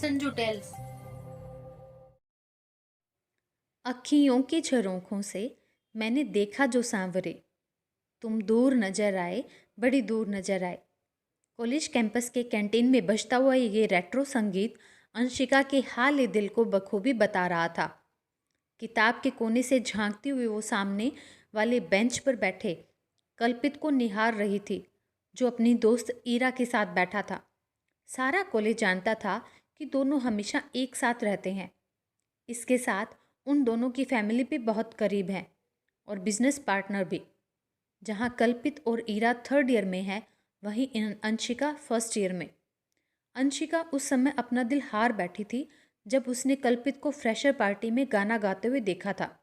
Sanju tales. अखियों की झरोखों से मैंने देखा जो सांवरे, तुम दूर नजर आए, बड़ी दूर नजर आए। कॉलेज कैंपस के कैंटीन में बजता हुआ ये रेट्रो संगीत अंशिका के हाल दिल को बखूबी बता रहा था। किताब के कोने से झांकती हुई वो सामने वाले बेंच पर बैठे कल्पित को निहार रही थी, जो अपनी दोस्त ईरा के साथ बैठा था। सारा कॉलेज जानता था कि दोनों हमेशा एक साथ रहते हैं। इसके साथ उन दोनों की फैमिली भी बहुत करीब है और बिजनेस पार्टनर भी। जहाँ कल्पित और ईरा थर्ड ईयर में है, वहीं अंशिका फर्स्ट ईयर में। अंशिका उस समय अपना दिल हार बैठी थी जब उसने कल्पित को फ्रेशर पार्टी में गाना गाते हुए देखा था,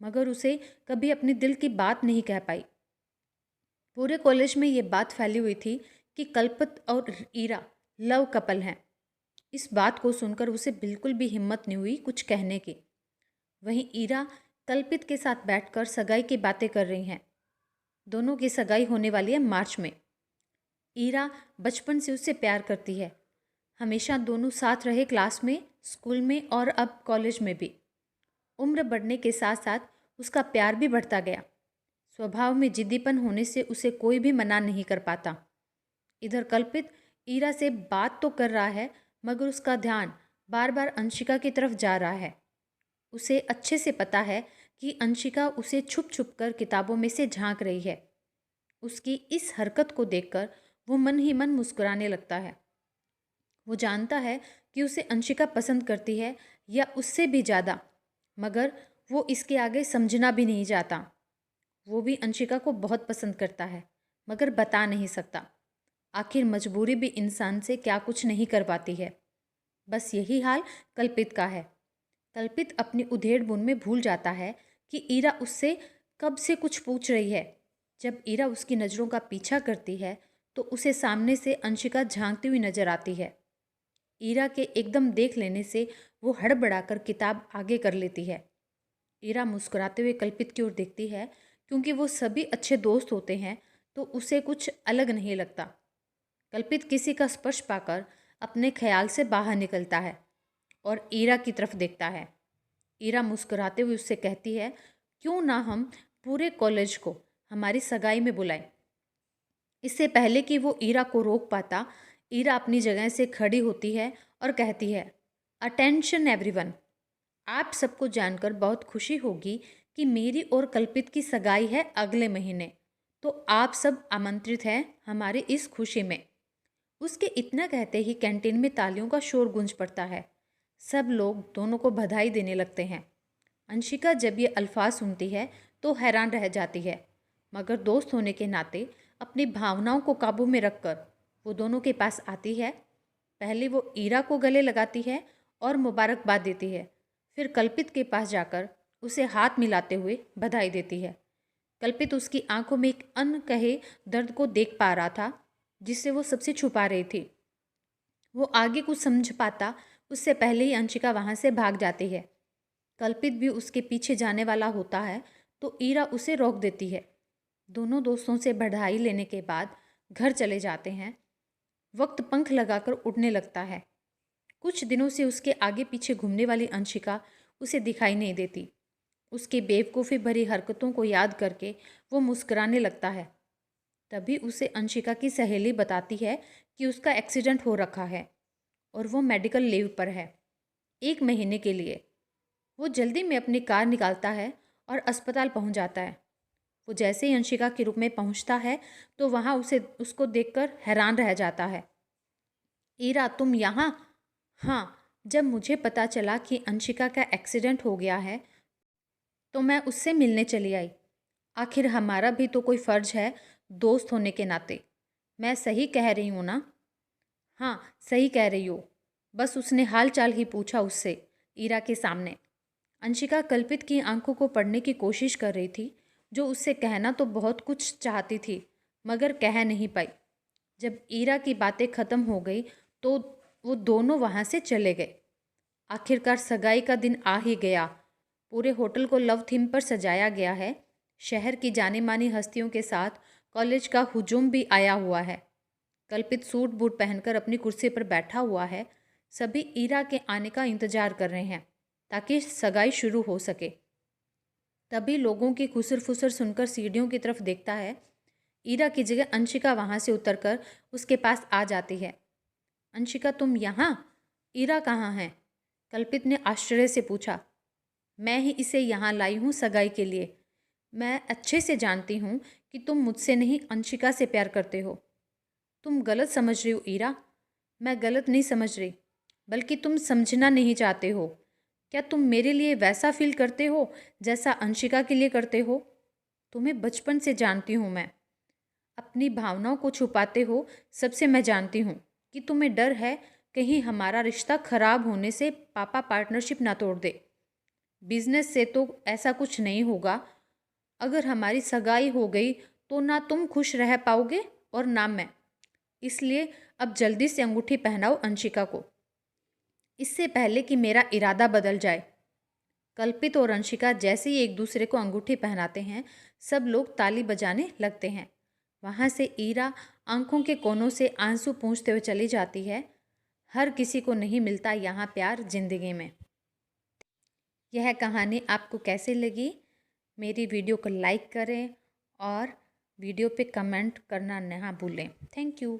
मगर उसे कभी अपने दिल की बात नहीं कह पाई। पूरे कॉलेज में ये बात फैली हुई थी कि कल्पित और ईरा लव कपल हैं। इस बात को सुनकर उसे बिल्कुल भी हिम्मत नहीं हुई कुछ कहने की। वहीं ईरा कल्पित के साथ बैठकर सगाई की बातें कर रही हैं। दोनों की सगाई होने वाली है मार्च में। ईरा बचपन से उससे प्यार करती है। हमेशा दोनों साथ रहे, क्लास में, स्कूल में और अब कॉलेज में भी। उम्र बढ़ने के साथ साथ उसका प्यार भी बढ़ता गया। स्वभाव में जिद्दीपन होने से उसे कोई भी मना नहीं कर पाता। इधर कल्पित ईरा से बात तो कर रहा है, मगर उसका ध्यान बार बार अंशिका की तरफ जा रहा है। उसे अच्छे से पता है कि अंशिका उसे छुप छुप कर किताबों में से झांक रही है। उसकी इस हरकत को देखकर वो मन ही मन मुस्कुराने लगता है। वो जानता है कि उसे अंशिका पसंद करती है, या उससे भी ज़्यादा, मगर वो इसके आगे समझना भी नहीं चाहता। वो भी अंशिका को बहुत पसंद करता है, मगर बता नहीं सकता। आखिर मजबूरी भी इंसान से क्या कुछ नहीं कर पाती है। बस यही हाल कल्पित का है। कल्पित अपनी उधेड़ बुन में भूल जाता है कि ईरा उससे कब से कुछ पूछ रही है। जब ईरा उसकी नज़रों का पीछा करती है तो उसे सामने से अंशिका झांकती हुई नजर आती है। ईरा के एकदम देख लेने से वो हड़बड़ाकर किताब आगे कर लेती है। ईरा मुस्कुराते हुए कल्पित की ओर देखती है, क्योंकि वो सभी अच्छे दोस्त होते हैं तो उसे कुछ अलग नहीं लगता। कल्पित किसी का स्पर्श पाकर अपने ख्याल से बाहर निकलता है और ईरा की तरफ देखता है। ईरा मुस्कुराते हुए उससे कहती है, क्यों ना हम पूरे कॉलेज को हमारी सगाई में बुलाएं। इससे पहले कि वो ईरा को रोक पाता, ईरा अपनी जगह से खड़ी होती है और कहती है, अटेंशन एवरीवन, आप सबको जानकर बहुत खुशी होगी कि मेरी और कल्पित की सगाई है अगले महीने, तो आप सब आमंत्रित हैं हमारी इस खुशी में। उसके इतना कहते ही कैंटीन में तालियों का शोर गूंज पड़ता है। सब लोग दोनों को बधाई देने लगते हैं। अंशिका जब ये अल्फाज सुनती है तो हैरान रह जाती है, मगर दोस्त होने के नाते अपनी भावनाओं को काबू में रखकर वो दोनों के पास आती है। पहले वो ईरा को गले लगाती है और मुबारकबाद देती है, फिर कल्पित के पास जाकर उसे हाथ मिलाते हुए बधाई देती है। कल्पित उसकी आंखों में एक अनकहे दर्द को देख पा रहा था, जिसे वो सबसे छुपा रही थी। वो आगे कुछ समझ पाता उससे पहले ही अंशिका वहाँ से भाग जाती है। कल्पित भी उसके पीछे जाने वाला होता है तो ईरा उसे रोक देती है। दोनों दोस्तों से बधाई लेने के बाद घर चले जाते हैं। वक्त पंख लगाकर उड़ने लगता है। कुछ दिनों से उसके आगे पीछे घूमने वाली अंशिका उसे दिखाई नहीं देती। उसकी बेवकूफ़ी भरी हरकतों को याद करके वो मुस्कुराने लगता है। तभी उसे अंशिका की सहेली बताती है कि उसका एक्सीडेंट हो रखा है और वो मेडिकल लीव पर है 1 महीने के लिए। वो जल्दी में अपनी कार निकालता है और अस्पताल पहुंच जाता है। वो जैसे ही अंशिका के रूप में पहुंचता है तो वहां उसे उसको देखकर हैरान रह जाता है। ईरा, तुम यहाँ? हाँ, जब मुझे पता चला कि अंशिका का एक्सीडेंट हो गया है तो मैं उससे मिलने चली आई। आखिर हमारा भी तो कोई फ़र्ज है दोस्त होने के नाते। मैं सही कह रही हूँ ना? हाँ, सही कह रही हो। बस उसने हाल चाल ही पूछा उससे, ईरा के सामने। अंशिका कल्पित की आंखों को पढ़ने की कोशिश कर रही थी, जो उससे कहना तो बहुत कुछ चाहती थी, मगर कह नहीं पाई। जब ईरा की बातें ख़त्म हो गई तो वो दोनों वहाँ से चले गए। आखिरकार सगाई का दिन आ ही गया। पूरे होटल को लव थीम पर सजाया गया है। शहर की जानी मानी हस्तियों के साथ कॉलेज का हुजूम भी आया हुआ है। कल्पित सूट बूट पहनकर अपनी कुर्सी पर बैठा हुआ है। सभी ईरा के आने का इंतजार कर रहे हैं ताकि सगाई शुरू हो सके। तभी लोगों की खुसर फुसर सुनकर सीढ़ियों की तरफ देखता है। ईरा की जगह अंशिका वहाँ से उतरकर उसके पास आ जाती है। अंशिका, तुम यहाँ? ईरा कहाँ है? कल्पित ने आश्चर्य से पूछा। मैं ही इसे यहाँ लाई हूँ सगाई के लिए। मैं अच्छे से जानती हूँ कि तुम मुझसे नहीं अंशिका से प्यार करते हो। तुम गलत समझ रही हो ईरा। मैं गलत नहीं समझ रही, बल्कि तुम समझना नहीं चाहते हो। क्या तुम मेरे लिए वैसा फील करते हो जैसा अंशिका के लिए करते हो? तुम्हें बचपन से जानती हूँ मैं। अपनी भावनाओं को छुपाते हो, सबसे मैं जानती हूँ कि तुम्हें डर है कहीं हमारा रिश्ता खराब होने से पापा पार्टनरशिप ना तोड़ दे। बिजनेस से तो ऐसा कुछ नहीं होगा। अगर हमारी सगाई हो गई तो ना तुम खुश रह पाओगे और ना मैं। इसलिए अब जल्दी से अंगूठी पहनाओ अंशिका को, इससे पहले कि मेरा इरादा बदल जाए। कल्पित और अंशिका जैसे ही एक दूसरे को अंगूठी पहनाते हैं, सब लोग ताली बजाने लगते हैं। वहाँ से ईरा आंखों के कोनों से आंसू पूंछते हुए चली जाती है। हर किसी को नहीं मिलता यहाँ प्यार जिंदगी में। यह कहानी आपको कैसी लगी? मेरी वीडियो को लाइक करें और वीडियो पे कमेंट करना ना भूलें। Thank you.